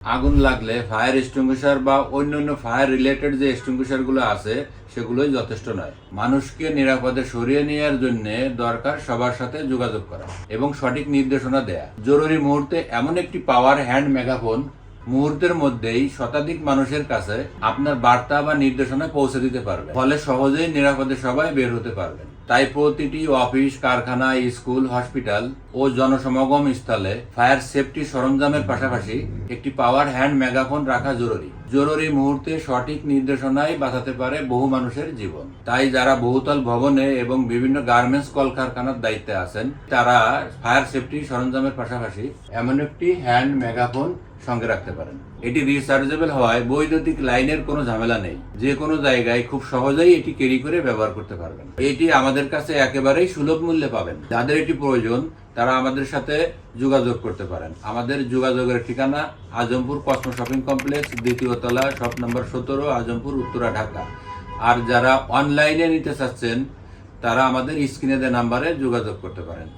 আগুন লাগলে fire extinguisher বা অন্যান্য ফায়ার রিলেটেড যে এক্সটিংগুইশার গুলো আছে সেগুলোই যথেষ্ট নয়। মানুষকে নিরাপদে সরিয়ে নেওয়ার জন্য দরকার সবার সাথে যোগাযোগ করা এবং সঠিক নির্দেশনা দেয়া। জরুরি মুহূর্তে এমন একটি পাওয়ার হ্যান্ড মেগাফোন মুহূর্তের মধ্যেই শতাধিক মানুষের কাছে আপনার বার্তা বা নির্দেশনা পৌঁছে দিতে পারবে, ফলে সহজেই নিরাপদে সবাই বের হতে পারবেন। তাই প্রতিটি অফিস, কারখানা, স্কুল, হসপিটাল ও জনসমাগম স্থলে ফায়ার সেফটি সরঞ্জামের পাশাপাশি একটি পাওয়ার হ্যান্ড মেগাফোন রাখা জরুরি। জরুরি মুহূর্তে সঠিক নির্দেশনায় বাঁচাতে পারে বহু মানুষের জীবন। তাই যারা বহুতল ভবনে এবং বিভিন্ন গার্মেন্টস কলকারখানার দায়িত্বে আছেন, তারা ফায়ার সেফটি সরঞ্জামের পাশাপাশি এমন একটি হ্যান্ড মেগাফোন সঙ্গে রাখতে পারেন। এটি রিচার্জেবল হওয়ায় বৈদ্যুতিক লাইনের কোনো ঝামেলা নেই। যে কোনো জায়গায় খুব সহজেই এটি ক্যারি করে ব্যবহার করতে পারবেন। এটি আমাদের কাছে একেবারেই সুলভ মূল্যে পাবেন। যাদের এটি প্রয়োজন তারা আমাদের সাথে যোগাযোগ করতে পারেন। আমাদের যোগাযোগের ঠিকানা আজমপুর কসমো শপিং কমপ্লেক্স, দ্বিতীয় তলা, শপ নম্বর 17, আজমপুর, উত্তরা, ঢাকা। আর যারা অনলাইনে নিতে চাচ্ছেন তারা আমাদের স্ক্রিনে দেওয়া নাম্বারে যোগাযোগ করতে পারেন।